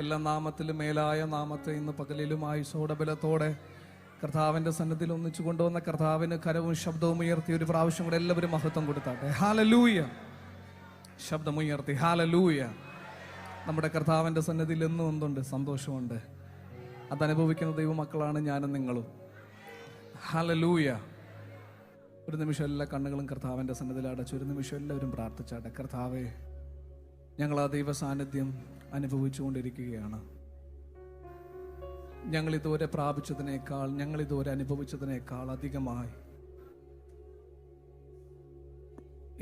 എല്ലാ നാമത്തിലും മേലായ നാമത്തെ ഇന്ന് പകലിലുമായി സോടബലത്തോടെ കർത്താവിൻ്റെ സന്നിധിയിൽ ഒന്നിച്ചു കൊണ്ടുവന്ന കർത്താവിന് കരവും ശബ്ദവും ഉയർത്തി ഒരു പ്രാവശ്യം കൂടെ എല്ലാവരും മഹത്വം കൊടുത്താട്ടെ. ഹല്ലേലൂയ. ശബ്ദമുയർത്തി ഹല്ലേലൂയ. നമ്മുടെ കർത്താവിൻ്റെ സന്നിധിയിൽ എന്നും എന്തുണ്ട്? സന്തോഷമുണ്ട്. അതനുഭവിക്കുന്ന ദൈവമക്കളാണ് ഞാനും നിങ്ങളും. ഹല്ലേലൂയ. ഒരു നിമിഷം എല്ലാ കണ്ണുകളും കർത്താവിൻ്റെ സന്നിധിയിൽ അടച്ചു. ഒരു നിമിഷം എല്ലാവരും പ്രാർത്ഥിച്ചാട്ടെ. കർത്താവേ, ഞങ്ങൾ ആ ദൈവ സാന്നിധ്യം അനുഭവിച്ചുകൊണ്ടിരിക്കുകയാണ്. ഞങ്ങൾ ഇതുവരെ പ്രാപിച്ചതിനേക്കാൾ, ഞങ്ങൾ ഇതുവരെ അനുഭവിച്ചതിനേക്കാൾ അധികമായി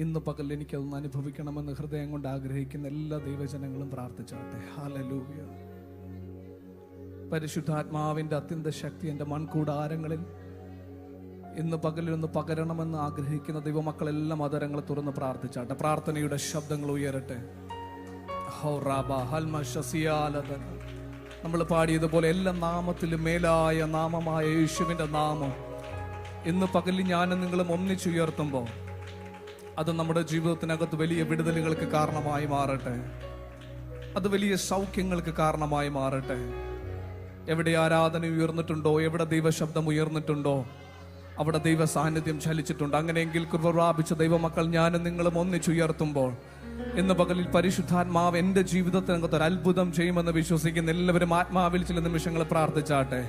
ഇന്ന് പകൽ എനിക്കതൊന്ന് അനുഭവിക്കണമെന്ന് ഹൃദയം കൊണ്ട് ആഗ്രഹിക്കുന്ന എല്ലാ ദൈവജനങ്ങളും പ്രാർത്ഥിച്ചാട്ടെ. ഹല്ലേലൂയ. പരിശുദ്ധാത്മാവിൻ്റെ അത്യന്ത ശക്തി എൻ്റെ മൺകൂടാരങ്ങളിൽ ഇന്ന് പകലിലൊന്ന് പകരണമെന്ന് ആഗ്രഹിക്കുന്ന ദൈവമക്കളെല്ലാം അതരങ്ങൾ തുറന്ന് പ്രാർത്ഥിച്ചാട്ടെ. പ്രാർത്ഥനയുടെ ശബ്ദങ്ങൾ ഉയരട്ടെ. നമ്മൾ പാടിയതുപോലെ എല്ലാ നാമത്തിലും മേലായ നാമമായ യേശുവിൻ്റെ നാമം ഇന്ന് പകലിൽ ഞാനും നിങ്ങളും ഒന്നിച്ചുയർത്തുമ്പോൾ അത് നമ്മുടെ ജീവിതത്തിനകത്ത് വലിയ വിടുതലുകൾക്ക് കാരണമായി മാറട്ടെ. അത് വലിയ സൗഖ്യങ്ങൾക്ക് കാരണമായി മാറട്ടെ. എവിടെ ആരാധന ഉയർന്നിട്ടുണ്ടോ, എവിടെ ദൈവശബ്ദം ഉയർന്നിട്ടുണ്ടോ, അവിടെ ദൈവ സാന്നിധ്യം ചലിച്ചിട്ടുണ്ട്. അങ്ങനെയെങ്കിൽ കൃപ പ്രാപിച്ച ദൈവമക്കൾ ഞാനും നിങ്ങളും ഒന്നിച്ചുയർത്തുമ്പോൾ ഇന്ന് പകലിൽ പരിശുദ്ധാത്മാവ് എൻ്റെ ജീവിതത്തിനകത്ത് ഒരു അത്ഭുതം ചെയ്യുമെന്ന് വിശ്വസിക്കുന്ന എല്ലാവരും ആത്മാവിൽ ചില നിമിഷങ്ങൾ പ്രാർത്ഥിച്ചാട്ടെ.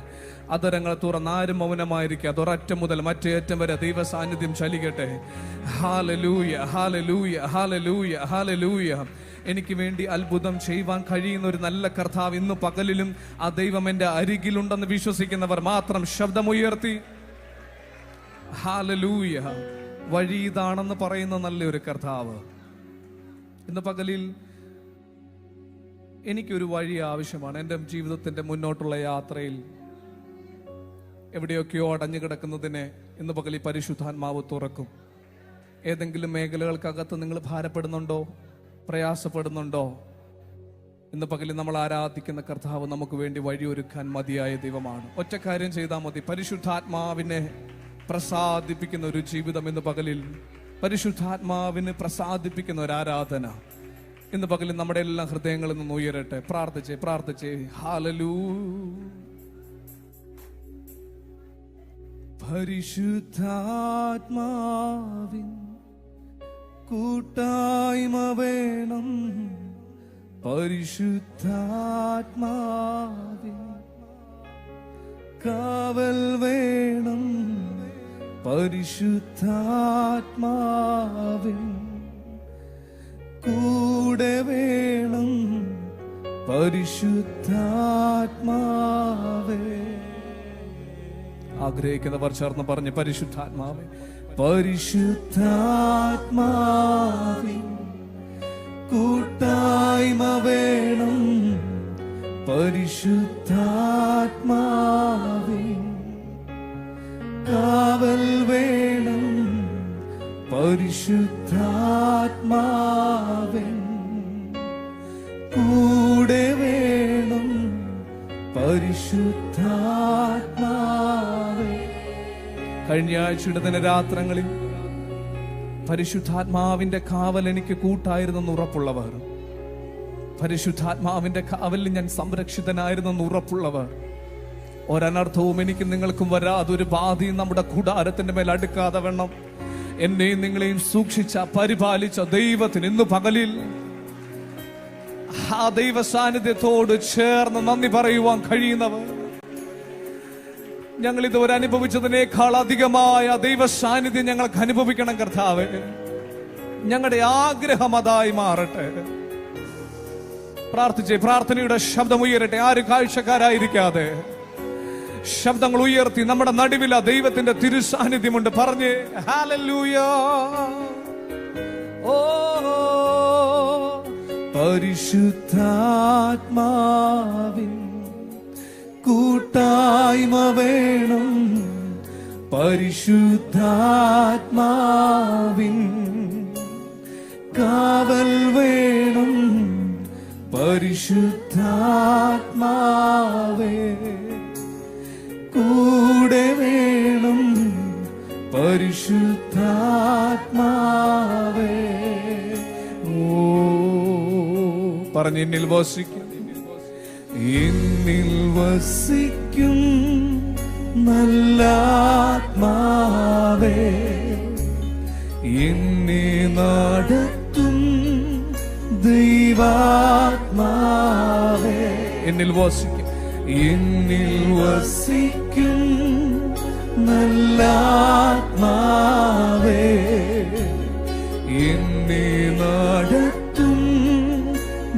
അതരങ്ങൾ തുറന്ന് ആരും മൗനമായിരിക്കുക. ഒരറ്റം മുതൽ മറ്റേ അറ്റം വരെ ദൈവ സാന്നിധ്യം ചലിക്കട്ടെ. ഹല്ലേലൂയ, ഹല്ലേലൂയ, ഹല്ലേലൂയ, ഹല്ലേലൂയ. എനിക്ക് വേണ്ടി അത്ഭുതം ചെയ്യുവാൻ കഴിയുന്ന ഒരു നല്ല കർത്താവ് ഇന്ന് പകലിലും ആ ദൈവം എൻ്റെ അരികിലുണ്ടെന്ന് വിശ്വസിക്കുന്നവർ മാത്രം ശബ്ദമുയർത്തി ഹല്ലേലൂയ. വഴി ഇതാണെന്ന് പറയുന്ന നല്ലൊരു കർത്താവ് ഇന്ന് പകലിൽ എനിക്കൊരു വഴി ആവശ്യമാണ്. എൻ്റെ ജീവിതത്തിൻ്റെ മുന്നോട്ടുള്ള യാത്രയിൽ എവിടെയൊക്കെയോ അടഞ്ഞു കിടക്കുന്നതിനെ ഇന്ന് പകലിൽ പരിശുദ്ധാത്മാവ് തുറക്കും. ഏതെങ്കിലും മേഖലകൾക്കകത്ത് നിങ്ങൾ ഭാരപ്പെടുന്നുണ്ടോ, പ്രയാസപ്പെടുന്നുണ്ടോ? ഇന്ന് പകലിൽ നമ്മൾ ആരാധിക്കുന്ന കർത്താവ് നമുക്ക് വേണ്ടി വഴിയൊരുക്കാൻ മതിയായ ദൈവമാണ്. ഒറ്റ കാര്യം ചെയ്താൽ മതി. പരിശുദ്ധാത്മാവിനെ പ്രസാദിപ്പിക്കുന്ന ഒരു ജീവിതം ഇന്ന് പകലിൽ, പരിശുദ്ധാത്മാവിന് പ്രസാദിപ്പിക്കുന്ന ഒരു ആരാധന ഇന്ന് പകലിൽ നമ്മുടെ എല്ലാ ഹൃദയങ്ങളിൽ നിന്ന് ഉയരട്ടെ. പ്രാർത്ഥിച്ചേ, പ്രാർത്ഥിച്ചേ. ഹല്ലേലൂയ. പരിശുദ്ധാത്മാവിൻ കൂട്ടായ്മ വേണം, പരിശുദ്ധാത്മാവിൻ കാവൽ വേണം, പരിശുദ്ധാത്മാവിൻ കൂടെ വേണം, പരിശുദ്ധാത്മാവേ. ആഗ്രഹിക്കുന്നവർ ചേർന്ന് പറഞ്ഞ് പരിശുദ്ധാത്മാവേ, പരിശുദ്ധാത്മാവിൻ കൂട്ടായ്മ വേണം, പരിശുദ്ധാത്മാവിൻ കാവൽ വേണം, പരിശുദ്ധാത്മാവിൻ കൂടെ വേണം, പരിശുദ്ധാത്മാവേ. കഴിഞ്ഞ ആഴ്ചയുടെ തന്നെ രാത്രങ്ങളിൽ പരിശുദ്ധാത്മാവിന്റെ കാവൽ എനിക്ക് കൂട്ടായിരുന്നെന്ന് ഉറപ്പുള്ളവർ, പരിശുദ്ധാത്മാവിന്റെ കാവലിൽ ഞാൻ സംരക്ഷിതനായിരുന്നെന്ന് ഉറപ്പുള്ളവർ, ഒരനർത്ഥവും എനിക്കും നിങ്ങൾക്കും വരാതൊരു ബാധയും നമ്മുടെ കൂടാരത്തിന്റെ മേൽ അടുക്കാതെ വേണം എന്നെയും നിങ്ങളെയും സൂക്ഷിച്ച പരിപാലിച്ച ദൈവത്തിന് ഇന്ന് പകലിൽ ആ ദൈവ സാന്നിധ്യത്തോട് ചേർന്ന് നന്ദി പറയുവാൻ കഴിയുന്നവർ, ഞങ്ങൾ ഇതുവരെ അനുഭവിച്ചതിനേക്കാൾ അധികമായ ദൈവ സാന്നിധ്യം ഞങ്ങൾക്ക് അനുഭവിക്കണം കർത്താവേ. ഞങ്ങളുടെ ആഗ്രഹം അതായി മാറട്ടെ. പ്രാർത്ഥിച്ചേ, പ്രാർത്ഥനയുടെ ശബ്ദമുയരട്ടെ. ആര് കാഴ്ചക്കാരായിരിക്കാതെ ശബ്ദങ്ങൾ ഉയർത്തി നമ്മുടെ നടുവിൽ ആ ദൈവത്തിന്റെ തിരുസാന്നിധ്യമുണ്ട്. പറഞ്ഞേ ഹല്ലേലൂയ. ഓ പരിശുദ്ധാത്മാവിൻ കൂട്ടായ്മ വേണം, പരിശുദ്ധാത്മാവിൻ കാവൽ വേണം, പരിശുദ്ധാത്മാവേ കൂടെ വേണം, പരിശുദ്ധാത്മാവേ. ഓ പറഞ്ഞ് എന്നിൽ വസിക്കും, എന്നിൽ വസിക്കും നല്ല ആത്മാവേ, എന്നെ നടത്തും ദൈവാത്മാവേ. എന്നിൽ വസിക്കും, എന്നിൽ വസിക്കും നല്ല ആത്മാവേ, എന്നെ നടത്തും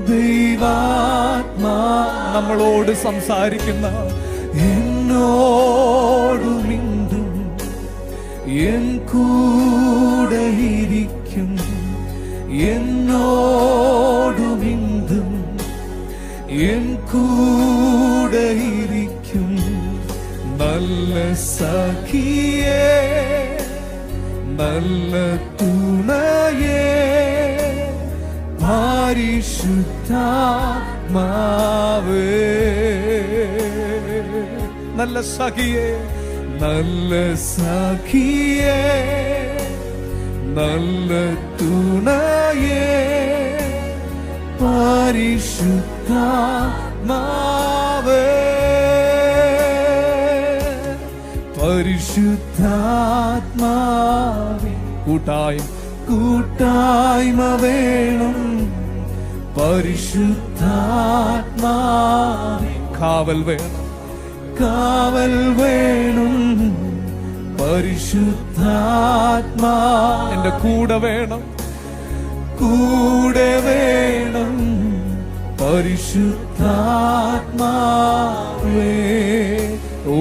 ദൈവാത്മാ. നമ്മളോട് സംസാരിക്കുന്ന, എന്നോടു മിണ്ടും, എൻ കൂടെ ഇരിക്കും, എന്നോടു മിണ്ടും, എൻ കൂടെ ഇരിക്കും നല്ല സഖിയേ, നല്ല തുണയേ, പരിശുദ്ധാത്മാവേ. നല്ല സഖിയേ, നല്ല സഖിയേ, നല്ല തുണയേ, പരിശുദ്ധാത്മാവേ. പരിശുദ്ധാത്മാവേ, കൂട്ടായ്മ വേണം. പരിശുദ്ധാത്മാവേ, കാവൽ വേണം, കാവൽ വേണം. പരിശുദ്ധാത്മാ എന്റെ കൂടെ വേണം, കൂടെ വേണം. പരിശുദ്ധാത്മാവേ, ഓ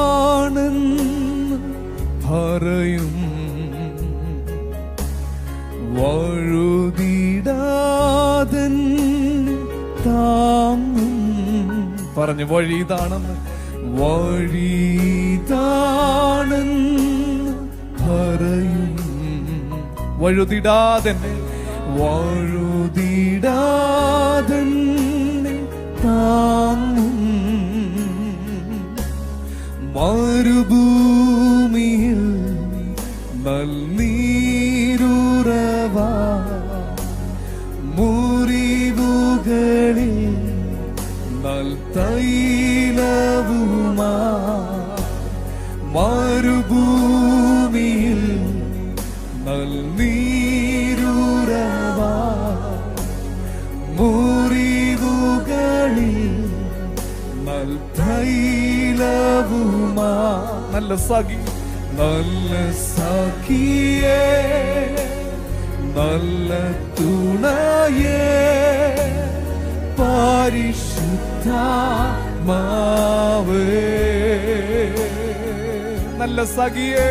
വഴിതാണെന്ന് പറയും, വഴുതിടാതൻ താങ്ങും. പറഞ്ഞു, വഴിതാണെന്ന്, വഴിതാണെന്ന് പറയും, വഴുതിടാതെന്നെ, വഴുതിടാതെന്നെ താങ്ങും. മരുഭൂമിയിൽ നൽനീരുറവ, മുറിവുകളിൽ നൽതൈലവുമാ. മരുഭൂമിയിൽ നൽനീരുറവ, മുറിവുകളിൽ നൽതൈലവുമാ. നല്ല സഖി, നല്ല സഖിയേ, നല്ല തുണയേ, പരിശുദ്ധാത്മാവേ. നല്ല സഖിയേ,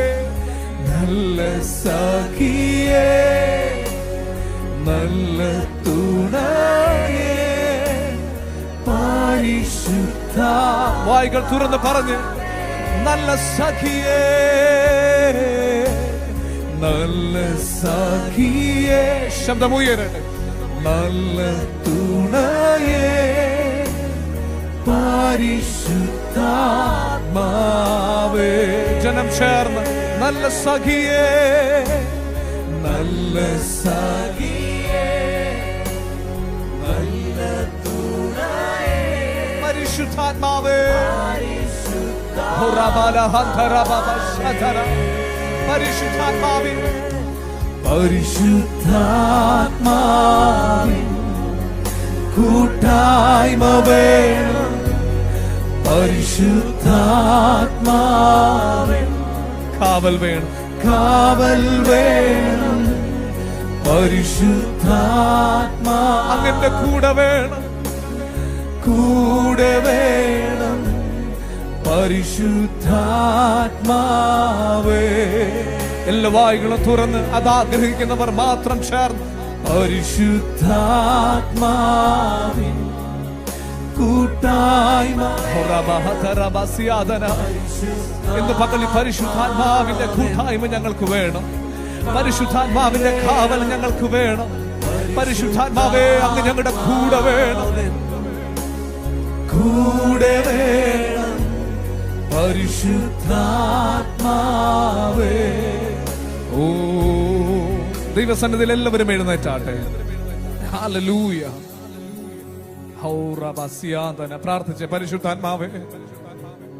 നല്ല സഖിയേ, നല്ല തുണയേ, പരിശുദ്ധ. വായ്കൾ തുറന്ന് പറഞ്ഞ്, നല്ല സഖിയേ, നല്ല സഖിയേ. ശബ്ദമുയരട്ടെ. നല്ല തുണയേ, പരിശുദ്ധാത്മാവേ. ജനം ചേർന്ന്, നല്ല സഖിയേ, നല്ല സഖിയേ, നല്ല തുണയേ, പരിശുദ്ധാത്മാവേ. പരിശുദ്ധാത്മാവേ, പരിശുദ്ധാത്മാവേ, കൂട്ടായ്മ വേണം. പരിശുദ്ധാത്മാവേ, കാവൽ വേണം, കാവൽ വേണം. പരിശുദ്ധാത്മാ അങ്ങന്റെ കൂടെ വേണം, കൂടെ വേണം. പരിശുദ്ധാത്മാവേ. എല്ലാ വായുകളും തുറന്ന് അതാഗ്രഹിക്കുന്നവർ മാത്രം ചേർന്ന്, പരിശുദ്ധാത്മാവേ, കൂട്ടായ്മ. ഇന്ന് പകൽ പരിശുദ്ധാത്മാവിന്റെ കൂട്ടായ്മ ഞങ്ങൾക്ക് വേണം. പരിശുദ്ധാത്മാവിന്റെ കാവൽ ഞങ്ങൾക്ക് വേണം. പരിശുദ്ധാത്മാവേ, അങ്ങ് ഞങ്ങളുടെ കൂടെ വേണം, കൂടെ വേണം. പരിശുദ്ധാത്മാവേ, ഓ ദൈവസന്നിധിയിൽ എല്ലാവരും എഴുന്നേറ്റാട്ടെ. ഹല്ലേലൂയ. പ്രാർത്ഥിച്ചേ, പരിശുദ്ധാത്മാവേ,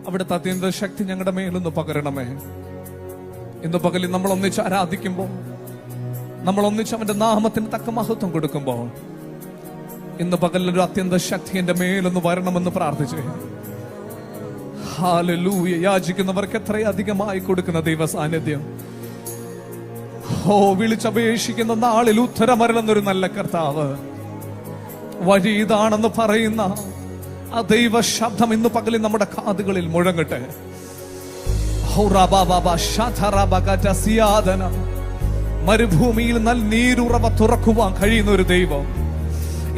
അവിടുത്തെ അത്യന്ത ശക്തി ഞങ്ങളുടെ മേലൊന്ന് പകരണമേ. ഇന്ന് പകലിൽ നമ്മൾ ഒന്നിച്ച് ആരാധിക്കുമ്പോൾ, നമ്മൾ ഒന്നിച്ച് അവന്റെ നാമത്തിന് തക്ക മഹത്വം കൊടുക്കുമ്പോൾ, ഇന്ന് പകലൊരു അത്യന്ത ശക്തി എന്റെ മേലൊന്ന് വരണമെന്ന് പ്രാർത്ഥിച്ചേ. ഹല്ലേലൂയ. യാചിക്കുന്നവർക്ക് എത്രയധികമായി കൊടുക്കുന്ന ദൈവ സാന്നിധ്യം. വിളിച്ചപേക്ഷിക്കുന്ന നാളിൽ ഉത്തരമരുന്നൊരു നല്ല കർത്താവ്, വഴി ഇതാണെന്ന് പറയുന്ന ആ ദൈവ ശബ്ദം ഇന്ന് പകലിൽ നമ്മുടെ കാതുകളിൽ മുഴങ്ങട്ടെ. മരുഭൂമിയിൽ നല്ല നീരുറവ തുറക്കുവാൻ കഴിയുന്ന ഒരു ദൈവം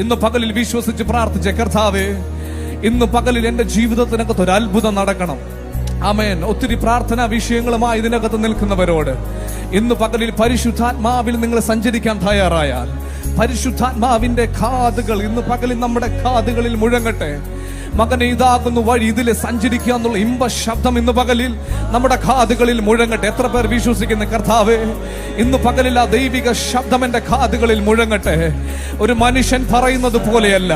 ഇന്ന് പകലിൽ വിശ്വസിച്ച് പ്രാർത്ഥിച്ച കർത്താവേ, ഇന്ന് പകലിൽ എന്റെ ജീവിതത്തിനകത്ത് ഒരു അത്ഭുതം നടക്കണം. ആമേൻ. ഒത്തിരി പ്രാർത്ഥനാ വിഷയങ്ങളുമായി ഇതിനകത്ത് നിൽക്കുന്നവരോട് ഇന്ന് പകലിൽ പരിശുദ്ധാത്മാവിൽ നിങ്ങൾ സഞ്ചരിക്കാൻ തയ്യാറായാൽ, പരിശുദ്ധാത്മാവിന്റെ കാതുകൾ ഇന്ന് പകലിൽ നമ്മുടെ കാതുകളിൽ മുഴങ്ങട്ടെ. മകനെ, ഇതാകുന്നു വഴി, ഇതിലെ സഞ്ചരിക്കുക എന്നുള്ള ഇമ്പ ശബ്ദം ഇന്ന് പകലിൽ നമ്മുടെ കാതുകളിൽ മുഴങ്ങട്ടെ. എത്ര പേർ വിശ്വസിക്കുന്ന കർത്താവേ, ഇന്ന് പകലിൽ ആ ദൈവിക ശബ്ദം എന്റെ കാതുകളിൽ മുഴങ്ങട്ടെ. ഒരു മനുഷ്യൻ പറയുന്നത് പോലെയല്ല,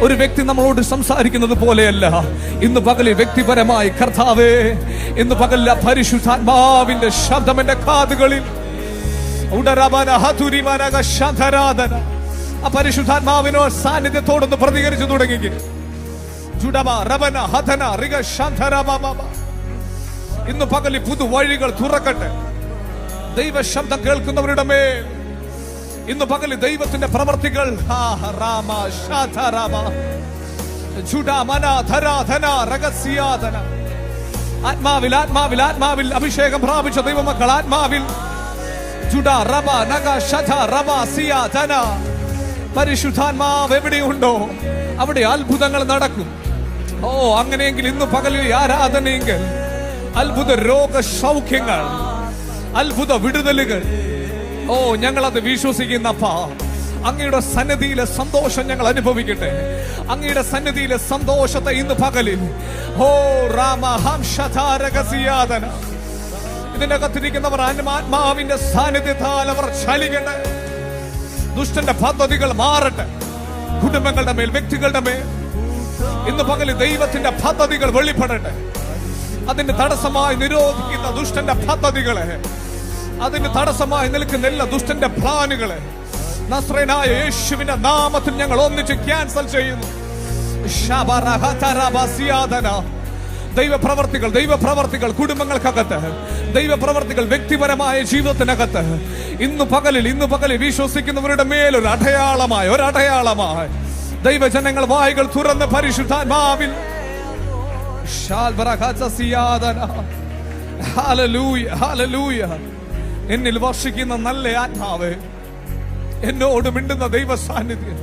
ഒരു വ്യക്തി നമ്മളോട് സംസാരിക്കുന്നത് പോലെയല്ല. ഇന്ന് പകലിൽ വ്യക്തിപരമായി കർത്താവേ, ഇന്ന് പകലിൽ പരിശുദ്ധാത്മാവിന്റെ ശബ്ദം എന്റെ കാതുകളിൽ ആ പരിശുദ്ധാത്മാവിനോ സാന്നിധ്യത്തോടൊന്ന് പ്രതികരിച്ചു തുടങ്ങി. ഇന്ന് പകലിൽ പുതുവഴികൾ തുറക്കട്ടെ. ദൈവ ശബ്ദം കേൾക്കുന്നവരുടെ മേൽ ഇന്ന് പകലിൽ ദൈവത്തിന്റെ പ്രവർത്തികൾ ആത്മാവിൽ ആത്മാവിൽ ആത്മാവിൽ അഭിഷേകം പ്രാപിച്ച ദൈവമക്കൾ ആത്മാവിൽ പരിശുദ്ധാത്മാവ് എവിടെയുണ്ടോ അവിടെ അത്ഭുതങ്ങൾ നടക്കും. അങ്ങനെയെങ്കിൽ ഇന്ന് പകലിൽ ആരാധനയെങ്കിൽ അത്ഭുത രോഗസൗഖ്യങ്ങൾ, അത്ഭുത വിടുതലുകൾ ഞങ്ങളത് വിശ്വസിക്കുന്നപ്പാ. അങ്ങയുടെ സന്നിധിയിലെ സന്തോഷം ഞങ്ങൾ അനുഭവിക്കട്ടെ. അങ്ങയുടെ സന്നിധിയിലെ സന്തോഷത്തെ ഇന്ന് പകലിൽ ഇതിനകത്തിരിക്കുന്നവർ ആത്മാവിന്റെ സാന്നിധ്യത്താൽ അവർ ചലിക്കട്ടെ. ദുഷ്ടന്റെ പദ്ധതികൾ മാറട്ടെ. കുടുംബങ്ങളുടെ മേൽ, വ്യക്തികളുടെ മേൽ ഇന്ന് പകലിൽ ദൈവത്തിന്റെ പദ്ധതികൾ വെളിപ്പെടട്ടെ. അതിന് തടസ്സമായി നിരോധിക്കുന്ന ദുഷ്ടന്റെ പദ്ധതികളെ, അതിന് തടസ്സമായി നിൽക്കുന്ന എല്ലാ ദുഷ്ടന്റെ പ്ലാനുകളെ നസ്രയനായ യേശുവിന്റെ നാമത്തിൽ ഞങ്ങൾ ഒന്നിച്ച് ക്യാൻസൽ ചെയ്യുന്നു. ദൈവപ്രവർത്തികൾ കുടുംബങ്ങൾക്കകത്ത്, ദൈവപ്രവർത്തികൾ വ്യക്തിപരമായ ജീവിതത്തിനകത്ത് ഇന്ന് പകലിൽ വിശ്വസിക്കുന്നവരുടെ മേലൊരു അടയാളമായി ദൈവജനങ്ങൾ വായികൾ തുറന്ന് പരിശുദ്ധാത്മാവിൽ എന്നിൽ വർഷിക്കുന്ന നല്ല ആത്മാവ്, എന്നോട് മിണ്ടുന്ന ദൈവ സാന്നിധ്യം,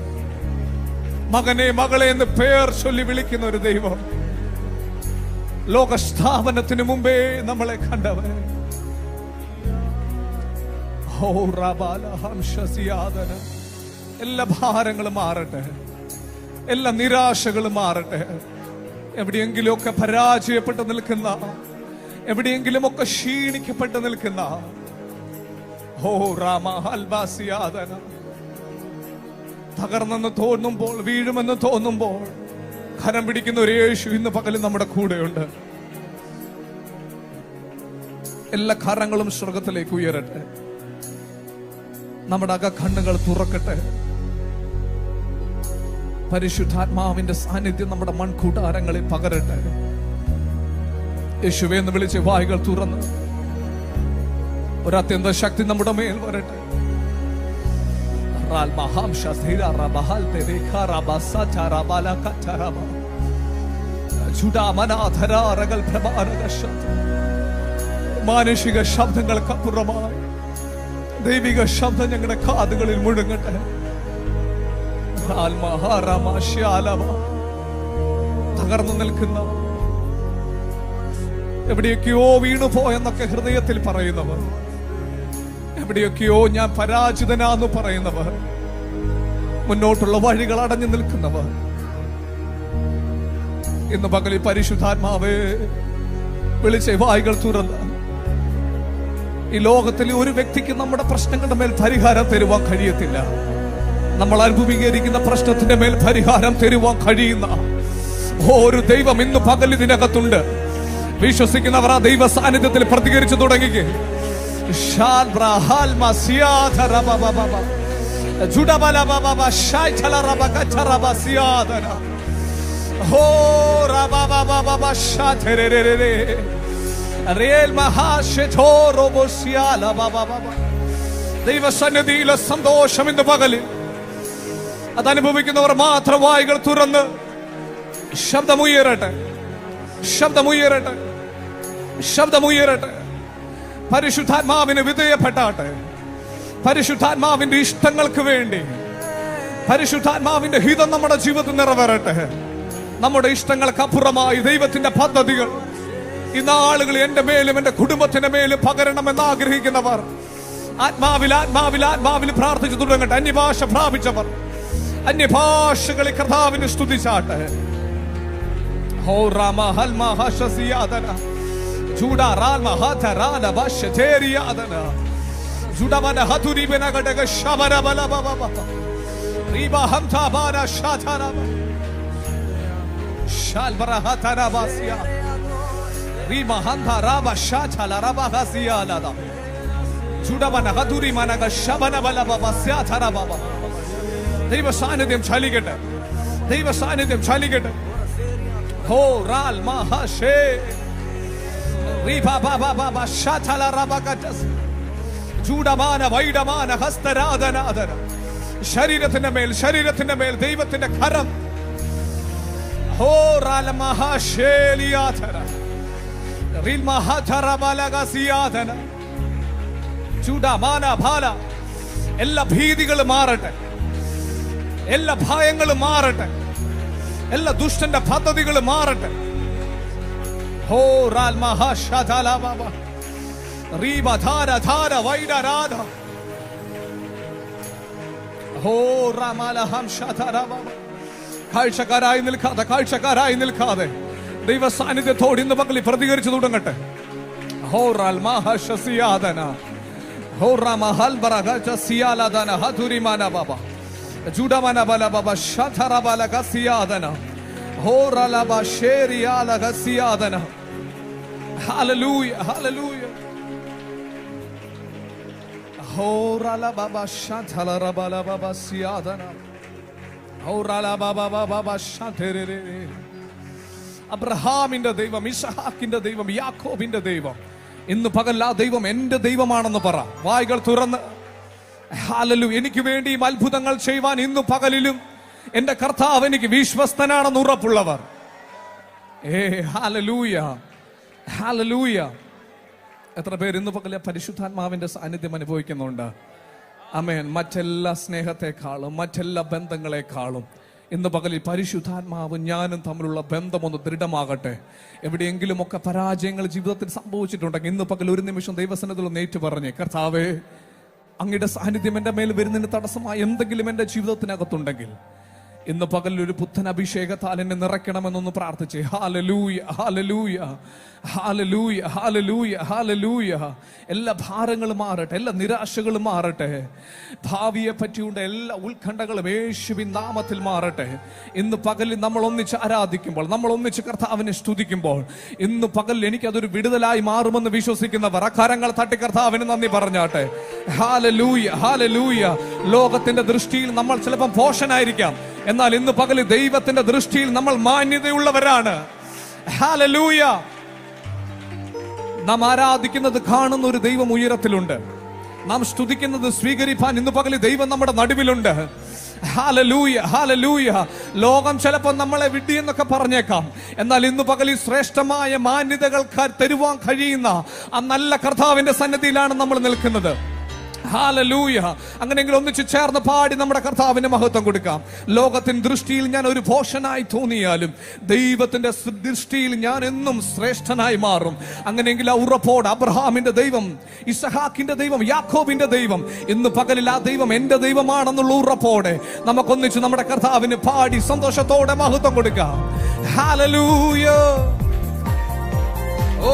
മകനെ മകളെ എന്ന് പേർ ചൊല്ലി വിളിക്കുന്ന ഒരു ദൈവം, ലോകസ്ഥാപനത്തിന് മുമ്പേ നമ്മളെ കണ്ടവൻ. എല്ലാ ഭാരങ്ങളും മാറട്ടെ, എല്ലാ നിരാശകളും മാറട്ടെ. എവിടെയെങ്കിലുമൊക്കെ പരാജയപ്പെട്ട് നിൽക്കുന്ന, എവിടെയെങ്കിലുമൊക്കെ ക്ഷീണിക്കപ്പെട്ട് നിൽക്കുന്ന തകർന്നെന്ന് തോന്നുമ്പോൾ, വീഴുമെന്ന് തോന്നുമ്പോൾ കരം പിടിക്കുന്ന ഒരു യേശു ഇന്ന് പകലും നമ്മുടെ കൂടെയുണ്ട്. എല്ലാ കരങ്ങളും സ്വർഗത്തിലേക്ക് ഉയരട്ടെ. നമ്മുടെ അകക്കണ്ണുകൾ തുറക്കട്ടെ. പരിശുദ്ധാത്മാവിന്റെ സാന്നിധ്യം നമ്മുടെ മൺകൂടാരങ്ങളിൽ പകരട്ടെ. യേശുവേ എന്ന് വിളിച്ച് വായ്കൾ തുറന്ന് ഒരു അത്യന്ത ശക്തി നമ്മുടെ മേൽ വരട്ടെ. മാനുഷിക ശബ്ദങ്ങൾക്കപ്പുറമായി ദൈവിക ശബ്ദം ഞങ്ങളുടെ കാതുകളിൽ മുഴങ്ങട്ടെ. തകർന്നു നിൽക്കുന്ന, എവിടെയൊക്കെയോ വീണുപോയെന്നൊക്കെ ഹൃദയത്തിൽ പറയുന്നവർ, എവിടെയൊക്കെയോ ഞാൻ പരാജിതനാന്ന് പറയുന്നവർ, മുന്നോട്ടുള്ള വഴികൾ അടഞ്ഞു നിൽക്കുന്നവർ, ഇന്ന് പകലിൽ പരിശുദ്ധാത്മാവേ വിളിച്ച വായ്കൾ തുറന്ന് ഈ ലോകത്തിലെ ഒരു വ്യക്തിക്ക് നമ്മുടെ പ്രശ്നങ്ങളുടെ മേൽ പരിഹാരം തരുവാൻ കഴിയത്തില്ല. നമ്മൾ അഭിമുഖീകരിക്കുന്ന പ്രശ്നത്തിന്റെ മേൽ പരിഹാരം തരുവാൻ കഴിയുന്ന ഒരു ദൈവം ഇന്ന് പകൽ ഇതിനകത്തുണ്ട്. വിശ്വസിക്കുന്നവർ ആ ദൈവ സാന്നിധ്യത്തിൽ പ്രതികരിച്ചു തുടങ്ങിക്കേ. ദൈവസന്നിധിയിലെ സന്തോഷം ഇന്ന് പകല് അതനുഭവിക്കുന്നവർ മാത്രം വായികൾ തുറന്ന് ശബ്ദമുയരട്ടെ, ശബ്ദമുയരട്ടെ, ശബ്ദമുയരട്ടെ. പരിശുദ്ധാത്മാവിന് വിധേയപ്പെട്ടാട്ടെ. പരിശുദ്ധാത്മാവിന്റെ ഇഷ്ടങ്ങൾക്ക് വേണ്ടി പരിശുദ്ധാത്മാവിന്റെ ഹിതം നമ്മുടെ ജീവിതത്തിൽ നിറവേറട്ടെ. നമ്മുടെ ഇഷ്ടങ്ങൾക്ക് അപ്പുറമായി ദൈവത്തിന്റെ പദ്ധതികൾ ഈ നാളുകൾ എന്റെ മേലും എന്റെ കുടുംബത്തിന്റെ മേലും പകരണമെന്ന് ആഗ്രഹിക്കുന്നവർ ആത്മാവിൽ ആത്മാവിൽ ആത്മാവിൽ പ്രാർത്ഥിച്ചു തുടങ്ങട്ടെ. അന്യഭാഷ പ്രാപിച്ചവർ അന്യഭാഷകളെ കർത്താവിനെ സ്തുതിച്ചാട്ടെ. ഹോ രാമ ഹൽമ ഹശസിയാദന ജൂഡാ രാൽമ ഹതരാന ബശതേരിയാദന ജൂഡവന ഹതുരി ബനഗടഗ ശബര ബല ബബ റീബ ഹംത ബാന ഷാതന ഷാൽബര ഹതന ബാസിയ റീമ ഹംത രാബ ഷാതല റബ ഹസിയാലദ ജൂഡവന ഹതുരി മനഗ ശബന ബല ബബ സ്യാതര ബബ. ദൈവ സാന്നിധ്യം ചലിക്കട്ടെ, ദൈവ സാന്നിധ്യം ചലിക്കട്ടെ. ഹോ റാൽ മഹശേ റീബ ബബ ബബ ഷാതല റബ കതസ് ജൂഡമാന വൈഡമാന ഹസ്തരാധനാദന. ശരീരത്തിന്റെ മേൽ, ശരീരത്തിന്റെ മേൽ ദൈവത്തിന്റെ കരം. ഹോ റാൽ മഹശേലിയാധന റീൽ മഹധര ബലഗസിയാധന ജൂഡമാന ഭാല. എല്ലാ ഭീതികളും മാറട്ടെ, എല്ലാ ഭയങ്ങളും മാറട്ടെ, എല്ലാ ദുഷ്ടന്റെ പദ്ധതികളും മാറട്ടെ. ഹോ റാൽ മഹശതല ബബ റീബ ധാര ധാര വൈഡ രാധ ഹോ റമലഹം ശതര ബബ. കാഴ്ചക്കാരായി നിൽക്കാതെ, കാഴ്ചക്കാരായി നിൽക്കാതെ ദൈവ സാന്നിധ്യത്തോട് ഇന്ന് പകൽ പ്രതികരിച്ചു തുടങ്ങട്ടെ. ഹോ റാൽ മഹശസിയാദന ഹോ റമഹൽ ബറഗസിയാലദന ഹതുരിമാന ബബ ജൂഡമന ബല ബബ ശതര ബലഗസിയാദന ഹോ റലബ ശേരിയാലഗസിയാദന. Hallelujah, hallelujah. ഹോ റല ബബ ശതല റബല ബബ സിയാദന ഹോ റല ബബ ബബ ശതരരെ. അബ്രഹാമിന്റെ ദൈവം, ഇസ്ഹാക്കിന്റെ ദൈവം, യാക്കോബിന്റെ ദൈവം ഇന്ന് പകൽ ആ ദൈവം എന്റെ ദൈവമാണെന്ന് പറ. വായ്കൾ തുറന്ന് ഹല്ലേലൂയ. എനിക്ക് വേണ്ടിയും അത്ഭുതങ്ങൾ ചെയ്യുവാൻ ഇന്ന് പകലിലും എന്റെ കർത്താവ് എനിക്ക് വിശ്വസ്തനാണെന്ന് ഉറപ്പുള്ളവർ ഹല്ലേലൂയ, ഹല്ലേലൂയ. എത്ര പേര് ഇന്ന് പകൽ പരിശുദ്ധാത്മാവിന്റെ സാന്നിധ്യം അനുഭവിക്കുന്നുണ്ട്? ആമേൻ. മറ്റെല്ലാ സ്നേഹത്തെക്കാളും മറ്റെല്ലാ ബന്ധങ്ങളെക്കാളും ഇന്ന് പകലിൽ പരിശുദ്ധാത്മാവും ഞാനും തമ്മിലുള്ള ബന്ധമൊന്ന് ദൃഢമാകട്ടെ. എവിടെയെങ്കിലുമൊക്കെ പരാജയങ്ങൾ ജീവിതത്തിൽ സംഭവിച്ചിട്ടുണ്ടെങ്കിൽ ഇന്ന് പകൽ ഒരു നിമിഷം ദൈവസന്നിധിയിൽ ഒന്ന് ഏറ്റു പറഞ്ഞേ, കർത്താവേ, അങ്ങയുടെ സാന്നിധ്യം എൻ്റെ മേൽ വരുന്നതിന് തടസ്സമായി എന്തെങ്കിലും എൻ്റെ ജീവിതത്തിനകത്തുണ്ടെങ്കിൽ ഇന്ന് പകൽ ഒരു പുത്തൻ അഭിഷേകത്താൽ എന്നെ നിറയ്ക്കണമെന്നൊന്ന് പ്രാർത്ഥിച്ചേ. ഹല്ലേലൂയ, ഹല്ലേലൂയ, ഹല്ലേലൂയ, ഹല്ലേലൂയ, ഹല്ലേലൂയ. എല്ലാ ഭാരങ്ങളും മാറട്ടെ, എല്ലാ നിരാശകളും മാറട്ടെ, ഭാവിയെ പറ്റിയുള്ള എല്ലാ ഉത്കണ്ഠകളും യേശുവിൻ നാമത്തിൽ മാറട്ടെ. ഇന്ന് പകലിൽ നമ്മൾ ഒന്നിച്ച് ആരാധിക്കുമ്പോൾ, നമ്മൾ ഒന്നിച്ച് കർത്താവിനെ സ്തുതിക്കുമ്പോൾ ഇന്ന് പകൽ എനിക്കതൊരു വിടുതലായി മാറുമെന്ന് വിശ്വസിക്കുന്നവർ അക്കാരങ്ങൾ തട്ടി കർത്താവിന് നന്ദി പറഞ്ഞാട്ടെ. Hallelujah, hallelujah. ലോകത്തിന്റെ ദൃഷ്ടിയിൽ നമ്മൾ ചിലപ്പോൾ പോഷനായിരിക്കാം, എന്നാൽ ഇന്ന് പകൽ ദൈവത്തിന്റെ ദൃഷ്ടിയിൽ നമ്മൾ മാന്യതയുള്ളവരാണ്. ഹല്ലേലൂയ. നാം ആരാധിക്കുന്നത് കാണുന്ന ഒരു ദൈവം ഉയരത്തിലുണ്ട്. നാം സ്തുതിക്കുന്നത് സ്വീകരിപ്പാൻ ഇന്ന് പകൽ ദൈവം നമ്മുടെ നടുവിലുണ്ട്. Hallelujah, hallelujah. ലോകം ചിലപ്പോൾ നമ്മളെ വിഡ്ഢിയെന്നൊക്കെ പറഞ്ഞേക്കാം, എന്നാൽ ഇന്ന് പകൽ ശ്രേഷ്ഠമായ മാന്യതകൾ തരുവാൻ കഴിയുന്ന ആ നല്ല കർത്താവിന്റെ സന്നിധിയിലാണ് നമ്മൾ നിൽക്കുന്നത്. ഹല്ലേലൂയ. അങ്ങനെയെങ്കിൽ ഒന്നിച്ച് ചേർന്ന് പാടി നമ്മുടെ കർത്താവിന് മഹത്വം കൊടുക്കാം. ലോകത്തിന്റെ ദൃഷ്ടിയിൽ ഞാൻ ഒരു ഭോഷനായി തോന്നിയാലും ദൈവത്തിന്റെ ദൃഷ്ടിയിൽ ഞാൻ എന്നും ശ്രേഷ്ഠനായി മാറും. അങ്ങനെയെങ്കിൽ ആ ഉറപ്പോട് അബ്രഹാമിന്റെ ദൈവം, ഇസ്ഹാക്കിന്റെ ദൈവം, യാക്കോബിന്റെ ദൈവം ഇന്ന് പകലിൽ ആ ദൈവം എന്റെ ദൈവമാണെന്നുള്ള ഉറപ്പോടെ നമുക്കൊന്നിച്ച് നമ്മുടെ കർത്താവിന് പാടി സന്തോഷത്തോടെ മഹത്വം കൊടുക്കാം. ഹല്ലേലൂയ. Oh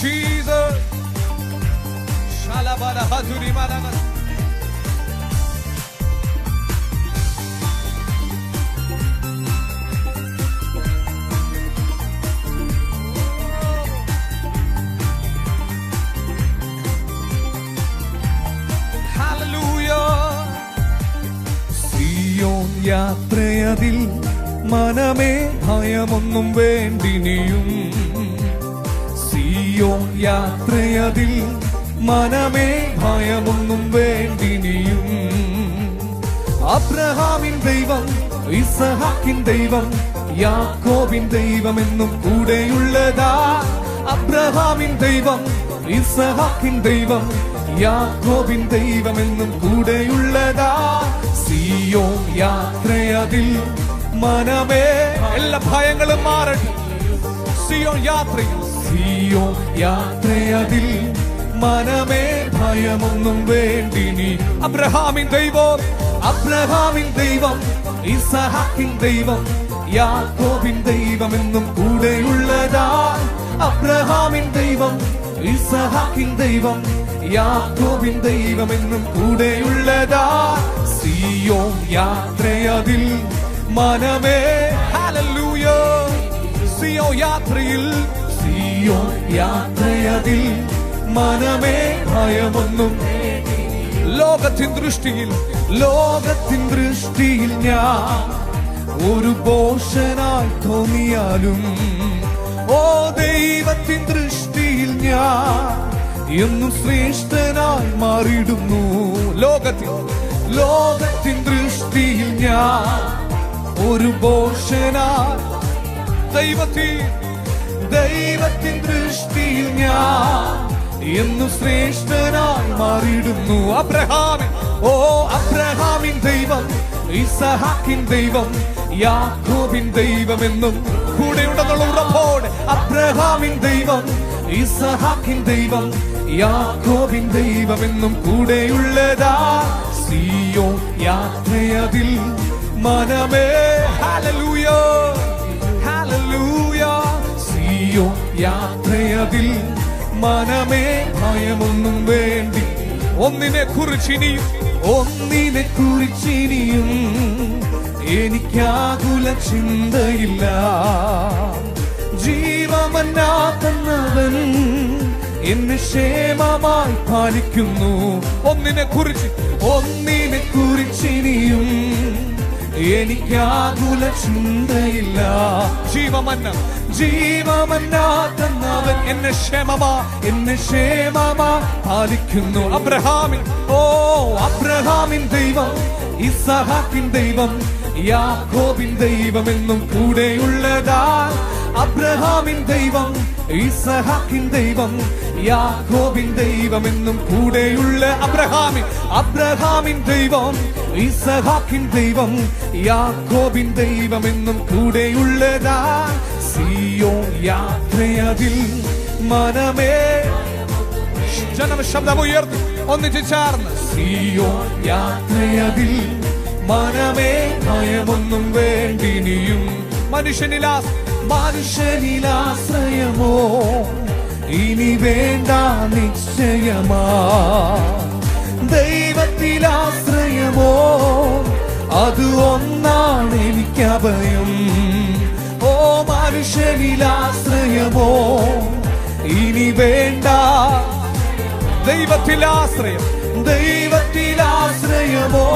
Jesus. സിയോൻ യാത്രയതിൽ മനമേ ഭയമൊന്നും വേണ്ടിനിയും. സിയോൻ യാത്രയതിൽ മനമേ ഭയമൊന്നും വേണ്ടിനിയും. അബ്രഹാമിൻ ദൈവം, ഇസഹാക്കിൻ ദൈവം, യാക്കോബിൻ ദൈവം എന്നും കൂടെയുള്ളതാ. അബ്രഹാമിൻ ദൈവം, ഇസഹാക്കിൻ ദൈവം, യാക്കോബിൻ ദൈവം എന്നും കൂടെയുള്ളതാ. സിയോൻ യാത്രയതിൽ മനമേ എല്ലാ ഭയങ്ങളും മാറട്ടെ. സിയോൻ യാത്രയിൽ, സിയോൻ യാത്രയതിൽ മനമേ ഭയമൊന്നും വേണ്ടിനി. അബ്രഹാമിൻ ദൈവം, അബ്രഹാമിൻ ദൈവം, ഇസഹാക്കിൻ ദൈവം, യാക്കോബിൻ ദൈവം എന്നും കൂടെയുള്ളതാ. അബ്രഹാമിൻ ദൈവം, ഇസഹാക്കിൻ ദൈവം, യാക്കോബിൻ ദൈവം എന്നും കൂടെയുള്ളതാ. സിയോൻ യാത്രയതിൽ മനമേ ഹല്ലേലൂയ. സിയോൻ യാത്രയിൽ, സിയോൻ യാത്രയതിൽ മനമേ ഭയമൊന്നും. ലോകത്തിൻ ദൃഷ്ടിയിൽ, ലോകത്തിൻ ദൃഷ്ടിയിൽ ഞാൻ ഒരു ഭോഷനായി തോന്നിയാലും, ഓ ദൈവത്തിൻ ദൃഷ്ടിയിൽ ഞാൻ എന്നും ശ്രേഷ്ഠനായി മാറിയിടുന്നു. ലോകത്തിൻ ദൃഷ്ടിയിൽ ഞാൻ ഒരു ഭോഷനായി, ദൈവത്തിൻ ദൃഷ്ടിയിൽ ഞാൻ എന്നും ശ്രേഷ്ഠനായി മാറിയിടുന്നു. അബ്രഹാമിൻ ദൈവം, ഇസഹാക്കിൻ ദൈവം, യാക്കോബിൻ ദൈവം എന്നും കൂടെയുണ്ടെന്നുള്ള ഉറപ്പോടെ. അബ്രഹാമിൻ ദൈവം, ഇസഹാക്കിൻ ദൈവം, യാക്കോബിൻ ദൈവം എന്നും കൂടെയുള്ളതാ. സിയോൻ യാത്രയതിൽ മനമേ ഹല്ലേലൂയ, ഹല്ലേലൂയ. സിയോൻ യാത്രയതിൽ മനമേ ഭയമൊന്നും വേണ്ടി. ഒന്നിനെ കുറിച്ചിനിയും എനിക്കാകുല ചിന്തയില്ല. ജീവമന്നാ തന്നവൻ എന്നെ ക്ഷേമമായി പാലിക്കുന്നു. ഒന്നിനെ കുറിച്ചിനിയും എനിക്കാകുല ചിന്തയില്ല. ജീവമന്നാ തന്നവൻ എന്നെ ക്ഷേമമാ പാലിക്കുന്നു. അബ്രഹാമിൻ ദൈവം, ഇസഹാക്കിൻ ദൈവം, യാക്കോബിൻ ദൈവം എന്നും കൂടെയുള്ളതാ. അബ്രഹാമിൻ ദൈവം, ഇസഹാക്കിൻ ദൈവം, യാക്കോബിൻ ദൈവം എന്നും കൂടെയുള്ള. അബ്രഹാമിൻ ദൈവം, ഇസഹാക്കിൻ ദൈവം, യാക്കോബിൻ ദൈവം എന്നും കൂടെയുള്ളതാ. സിയോൻ യാത്രയതിൽ മനമേ. ജനം ശബ്ദമുയർത്തി ഒന്നിച്ച് ചേർന്ന്. സിയോൻ യാത്രയതിൽ മനമേ ഭയമൊന്നും വേണ്ടിനിയും. മനുഷ്യനിലാശ്രയമോ ഇനി വേണ്ട നിശ്ചയമാ. ദൈവത്തിലാശ്രയമോ അത് ഒന്നാണ് എനിക്കഭയം. ഓ മനുഷ്യനിലാശ്രയമോ ഇനി വേണ്ട. ദൈവത്തിലാശ്രയമോ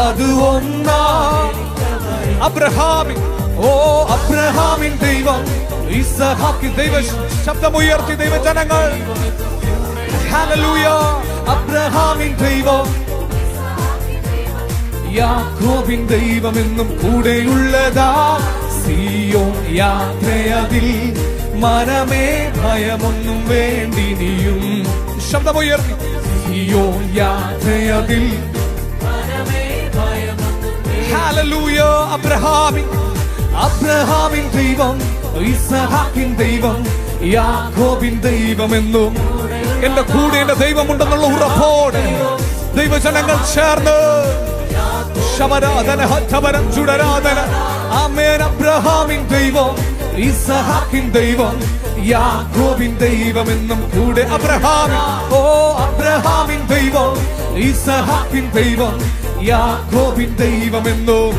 അത് ഒന്നാണ്. അബ്രഹാമിൻ ദൈവം, ഇസഹാക്കിൻ ദൈവം. ശബ്ദമുയർത്തി ദൈവജനങ്ങൾ ഹല്ലേലൂയ. അബ്രഹാമിൻ ദൈവം, യാക്കോബിൻ ദൈവം എന്നും കൂടെയുള്ളതാ. സിയോൻ യാത്രയതിൽ മനമേ ഭയമൊന്നും വേണ്ടിനിയും. ശബ്ദമുയർത്തി. സിയോൻ യാത്രയതിൽ ഹല്ലേലൂയ. അബ്രഹാമിൻ ദൈവം, ഇസഹാക്കിൻ ദൈവം, യാക്കോബിൻ ദൈവം എന്നും എന്റെ കൂടെ എന്റെ ദൈവമുണ്ടെന്നുള്ള ഉറപ്പോടെ ദൈവജനങ്ങൾ ചേർന്ന് ശമരാധന ഹത്തവരം ചുടരാധന. ആമേൻ. അബ്രഹാമിൻ ദൈവം, ഇസഹാക്കിൻ ദൈവം യാക്കോബിൻ ദൈവം എന്നും കൂടെ അബ്രഹാമിൻ അബ്രഹാമിൻ ദൈവം ഇസഹാക്കിൻ ദൈവം യാക്കോബിൻ ദൈവം എന്നും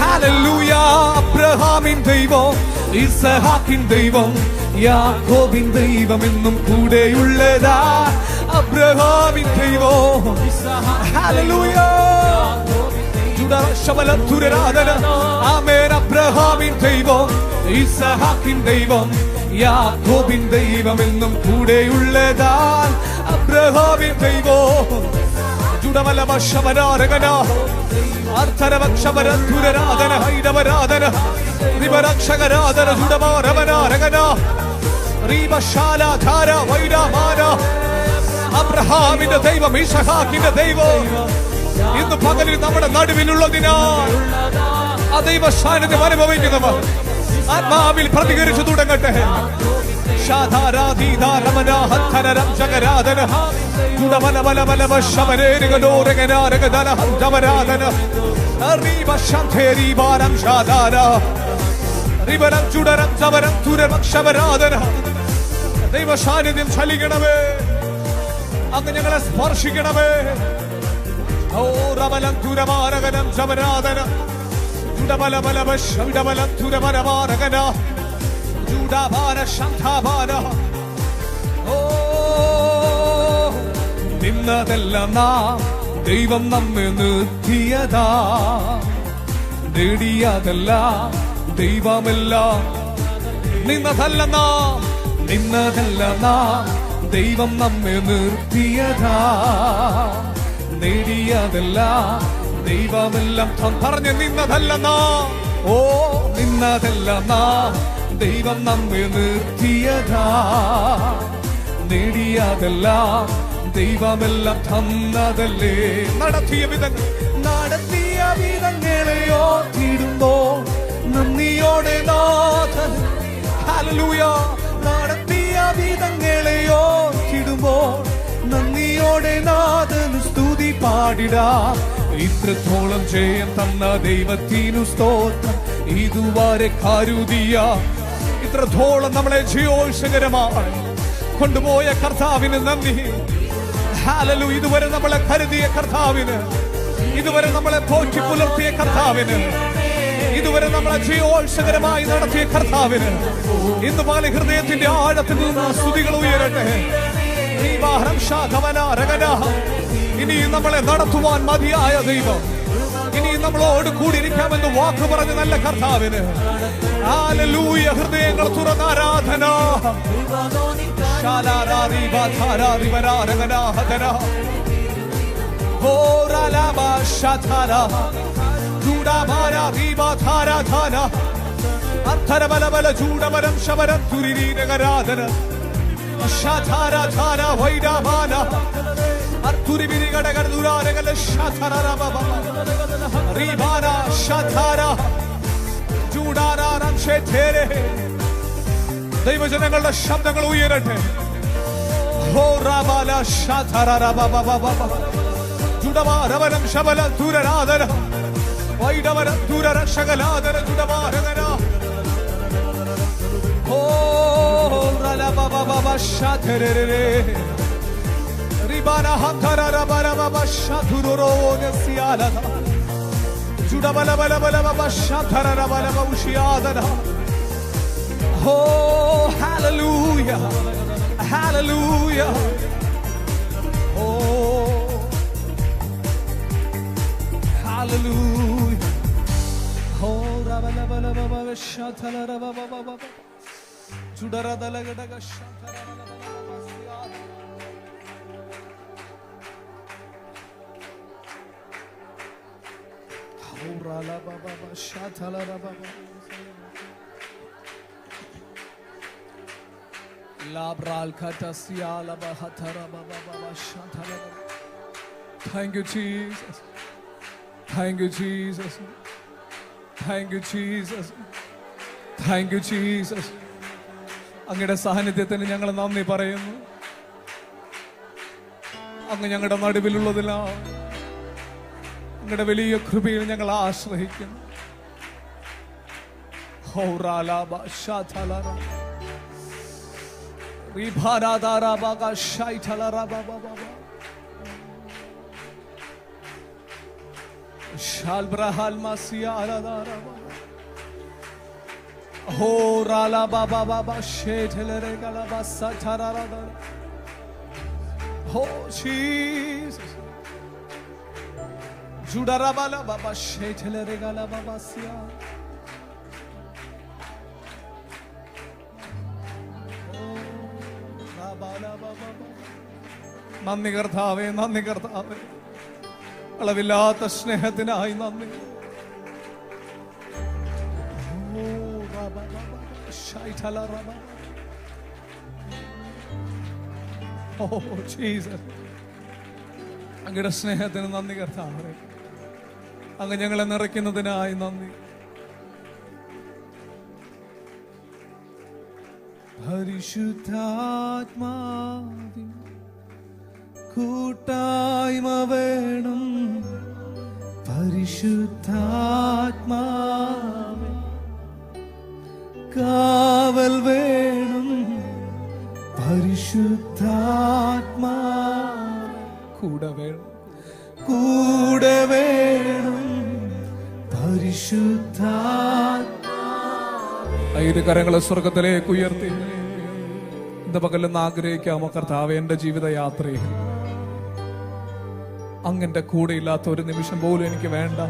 ഹല്ലേലൂയ അബ്രഹാമിൻ ദൈവം ഇസഹാക്കിൻ ദൈവം യാക്കോബിൻ ദൈവം എന്നും കൂടെയുള്ളതാ അബ്രഹാമിൻ ദൈവം ഹല്ലേലൂയ ആമേൻ അബ്രഹാമിൻ ദൈവം ഇസഹാക്കിൻ ദൈവം യാക്കോബിൻ ദൈവം എന്നും കൂടെയുള്ളതാ അബ്രഹാമിൻ ദൈവം ജുഡമലവശവരാരകന അർത്ഥരവക്ഷവരധുരരാധന ഹൈരവരാധന റിവരക്ഷകരാധന ജുഡമാരവനാരകന റീവശാലാധാര വൈരാമാന അബ്രഹാമിന്റെ ദൈവം ഇസഹാക്കിന്റെ ദൈവം ഇന്ന് പകലിൽ നമ്മുടെ നടുവിലുള്ളതിനാൽ ആ ദൈവ സാന്നിധ്യം അനുഭവിക്കുന്നവർ ആത്മാവിൽ പ്രതികരിച്ചു തുടങ്ങട്ടെ. ദൈവ സാന്നിധ്യം ചലിക്കണമേ, അങ്ങ് ഞങ്ങളെ സ്പർശിക്കണമേ. ഓ റബലം തുരമാരകനം ശബരാധന ജുഡബലബലബ ശവിഡബലം തുരമരമാരകന ജുഡാഭാര ശംഖാഭാര. ഓ നിന്നതെല്ലാം നാം ദൈവം നമ്മെ നിർത്തിയതാ, നേടിയതെല്ലാം ദൈവമെല്ലാം. നിന്നതല്ല നാം ദൈവം നമ്മെ നിർത്തിയതാ, നേടിയതെല്ലാം ദൈവമെല്ലാം. പറഞ്ഞ് നിന്നതല്ല നാം നിന്നതല്ല നാം ദൈവം നമ്മെ നിർത്തിയതാ, നേടിയതെല്ലാം ദൈവമെല്ലാം തന്നതല്ലേ. നടത്തിയ വിധങ്ങളെ ഓർത്തിടുമ്പോൾ നന്ദിയോടെ നാഥൻ ഹല്ലേലൂയ. നടത്തിയ വിധങ്ങളെ ഓർത്തിടുമ്പോൾ നന്ദിയോടെ നാഥന് സ്തുതി പാടിടാ. ഇത്രത്തോളം ജയം തന്ന ദൈവത്തിനു സ്തോത്രം. ഇതുവരെ കരുതിയ ഇത്രത്തോളം നമ്മളെ ജയോത്സകരമായി കൊണ്ടുപോയ കർത്താവിന് നന്ദി. ഹല്ലേലൂയ. ഇതുവരെ നമ്മളെ കരുതിയ കർത്താവിന്, ഇതുവരെ നമ്മളെ പോറ്റി പുലർത്തിയ കർത്താവിന്, ഇതുവരെ നമ്മളെ ജയോത്സകരമായി നടത്തിയ കർത്താവിന് ഇന്ന് പോലെ ഹൃദയത്തിന്റെ ആഴത്തിൽ നിന്ന് സ്തുതികൾ ഉയരട്ടെ. ഇനി നമ്മളെ നടത്തുവാൻ മതിയായ ദൈവം, ഇനി നമ്മളോട് കൂടിയിരിക്കാമെന്ന് വാക്ക് പറഞ്ഞ നല്ല കർത്താവിന് ഹല്ലേലൂയ. ഹൃദയങ്ങൾ തുറന്ന ആരാധന. അർത്ഥരബലബല ചൂടമരം ശബരം തുരിരീരകരാധന ശാധാരാധാര വൈരാമാന അർത്തുരിബിരി ഘടകർദുരാരകല ശാധാരബബ റീബാന ശാധാര ചൂടാനാരം ഷേധേരെ. ദൈവജനങ്ങളുടെ ശബ്ദങ്ങൾ ഉയരട്ടെ. ഹോ റബല ശാധാരബബബബ ജുഡമാരവനം ശബല ദുരരാധന വൈഡവര ദുരരക്ഷകലാധന ജുഡമാരകന. ഹോ റലബബബബ ശാധരരെ റിബാന ഹംധരബബബ ശാധുരോനസിയാലന ജുഡബലബലബലബ ശാധരബലബ ഉഷിയാദന. ഹോ ഹല്ലേലൂയ ഹല്ലേലൂയ. ഓ ഹല്ലേലൂയ. ഹോ റബലബലബ ശാധരബബബ ചുടരദലഗടഗ ശാധരബലബ. ഹോ റലബബബ ശാധരബബ ലാബ്രാൽ ഖതസിയാലബ ഹതരബബബ ശാധരബ. Thank you Jesus. Thank you Jesus. Thank you Jesus. Thank you Jesus. അങ്ങയുടെ സാന്നിധ്യത്തിന് ഞങ്ങൾ നന്ദി പറയുന്നു. അങ്ങ് ഞങ്ങളുടെ നടുവിലുള്ളതിനാൽ അങ്ങയുടെ വലിയ കൃപയിൽ ഞങ്ങൾ ആശ്രയിക്കുന്നു. ഹൗറാലാബ ശാതലറ റിഭാരാദാരാബക ശൈതലറബബബ ശാൽബ്രഹാൽ മസിയാലദാരബ ഹൗറാലാബബബ ശേതലരഗലബ സതരറദ Oh Jesus. Judarabala baba shetele regala baba sia. Oh rabala baba. നന്ദി കർത്താവേ, നന്ദി കർത്താവേ, അളവില്ലാത്ത സ്നേഹത്തിനായി നന്ദി. Oh rabala baba shaitala rababa. Oh Jesus, അങ്ങയുടെ സ്നേഹത്തിന് നന്ദി കർത്താവേ, അങ്ങ് ഞങ്ങളെ നിറയ്ക്കുന്നതിനായി നന്ദി. പരിശുദ്ധാത്മാവിൻ കൂട്ടായ്മ വേണം, പരിശുദ്ധാത്മാവിൻ കാവൽ വേണം, പരിശുദ്ധാത്മാ കൂടെ വേണം, കൂടെ വേണം, പരിശുദ്ധാത്മാ. ഇരു കരങ്ങളെ സ്വർഗത്തിലേക്ക് ഉയർത്തി ഇന്ന് പകലെന്ന് ആഗ്രഹിക്കാമോ? കർത്താവേ, എന്റെ ജീവിതയാത്രയിൽ അങ്ങന്റെ കൂടെ ഇല്ലാത്ത ഒരു നിമിഷം പോലും എനിക്ക് വേണ്ട.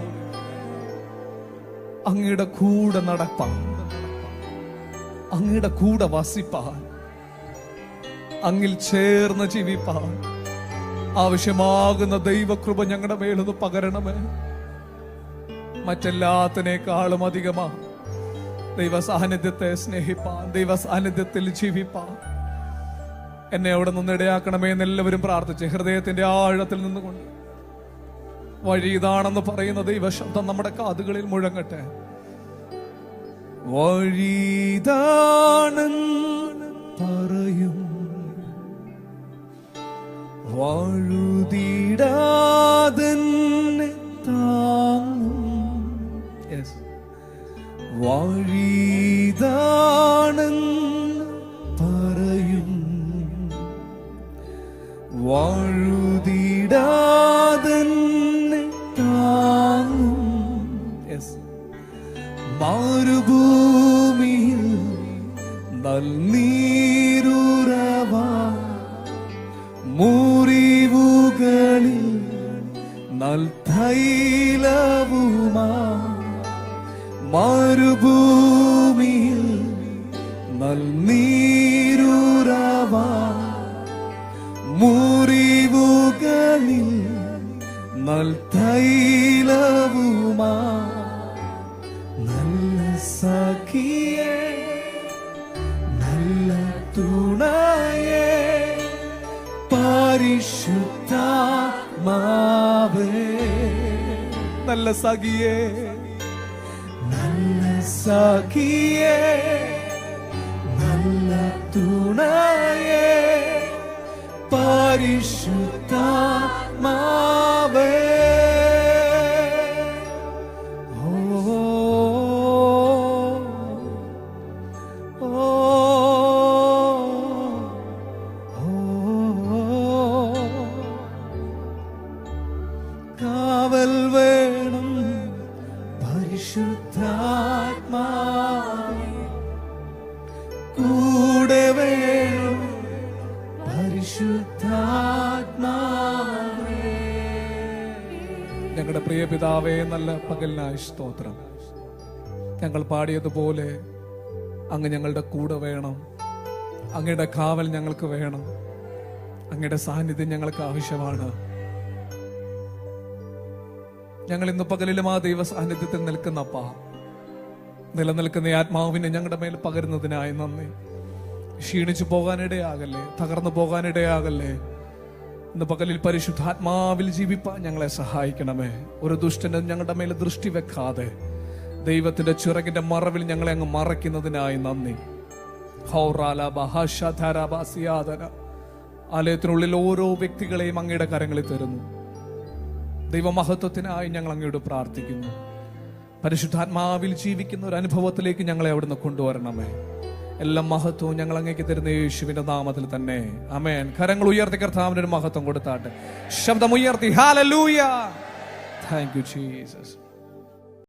അങ്ങയുടെ കൂടെ നടപ്പാൻ, അങ്ങയുടെ കൂടെ വസിപ്പാൻ, അങ്ങിൽ ചേർന്ന് ജീവിപ്പാൻ ആവശ്യമാകുന്ന ദൈവകൃപ ഞങ്ങളുടെ മേലൊന്ന് പകരണമേ. മറ്റെല്ലാത്തിനേക്കാളും അധികമാ ദൈവ സാന്നിധ്യത്തെ സ്നേഹിപ്പാൻ, ദൈവ സാന്നിധ്യത്തിൽ ജീവിപ്പാൻ എന്നെ അവിടെ നിന്ന് ഇടയാക്കണമേ എന്ന് എല്ലാവരും പ്രാർത്ഥിച്ച് ഹൃദയത്തിന്റെ ആഴത്തിൽ നിന്നുകൊണ്ട് വഴി ഇതാണെന്ന് പറയുന്ന ദൈവശബ്ദം നമ്മുടെ കാതുകളിൽ മുഴങ്ങട്ടെ. വഴിതാണെന്ന് പറയും വാഴുതിടാതെന്നെ താങ്ങും. വഴിതാണെന്ന് പറയും വാഴുതിടാതെന്നെ താങ്ങും. മരുഭൂമിയിൽ നൽനീരുറവാ, മുറിവുകളിൽ നൽതൈലവുമാ, മരുഭൂമിയിൽ നൽനീരുറവാ, മുറിവുകളിൽ നൽതൈലവുമാ, നല്ല സഖിയേ, നല്ല തുണയേ, പരിശുദ്ധാത്മാവേ. നല്ല സഖിയേ, നല്ല സഖിയേ, നല്ല തുണയേ, പരിശുദ്ധാത്മാവേ. കാവൽ വേണം, പരിശുദ്ധാത്മാവേ, കൂടെ വേണം, പരിശുദ്ധാത്മാവേ. ഞങ്ങളുടെ പ്രിയ പിതാവേ, നല്ല പകലിനായി സ്തോത്രം. ഞങ്ങൾ പാടിയതുപോലെ അങ്ങ് ഞങ്ങളുടെ കൂടെ വേണം, അങ്ങയുടെ കാവൽ ഞങ്ങൾക്ക് വേണം, അങ്ങയുടെ സാന്നിധ്യം ഞങ്ങൾക്ക് ആവശ്യമാണ്. ഞങ്ങൾ ഇന്ന് പകലിലും ആ ദൈവ സാന്നിധ്യത്തിൽ നിൽക്കുന്നപ്പാ, നിലനിൽക്കുന്ന ആത്മാവിനെ ഞങ്ങളുടെ മേൽ പകരുന്നതിനായി നന്ദി. ക്ഷീണിച്ചു പോകാനിടയാകല്ലേ, തകർന്നു പോകാനിടയാകല്ലേ. ഇന്ന് പകലിൽ പരിശുദ്ധാത്മാവിൽ ജീവിപ്പാൻ ഞങ്ങളെ സഹായിക്കണമേ. ഒരു ദുഷ്ടനും ഞങ്ങളുടെ മേൽ ദൃഷ്ടി വെക്കാതെ ദൈവത്തിന്റെ ചിറകിന്റെ മറവിൽ ഞങ്ങളെ അങ്ങ് മറയ്ക്കുന്നതിനായി നന്ദി. ആലയത്തിനുള്ളിൽ ഓരോ വ്യക്തികളെയും അങ്ങയുടെ കരങ്ങളിൽ തരുന്നു. ദൈവമഹത്വത്തിനായി ഞങ്ങൾ അങ്ങയോട് പ്രാർത്ഥിക്കുന്നു. പരിശുദ്ധാത്മാവിൽ ജീവിക്കുന്ന ഒരു അനുഭവത്തിലേക്ക് ഞങ്ങളെ അവിടുന്ന് കൊണ്ടുവരണമേ. എല്ലാ മഹത്വവും ഞങ്ങൾ അങ്ങേക്ക് തരുന്ന യേശുവിന്റെ നാമത്തിൽ തന്നെ. ആമേൻ. കരങ്ങൾ ഉയർത്തി കർത്താവിന് ഒരു മഹത്വം കൊടുത്താട്ടെ. ശബ്ദം ഉയർത്തി ഹല്ലേലൂയ. Thank you Jesus.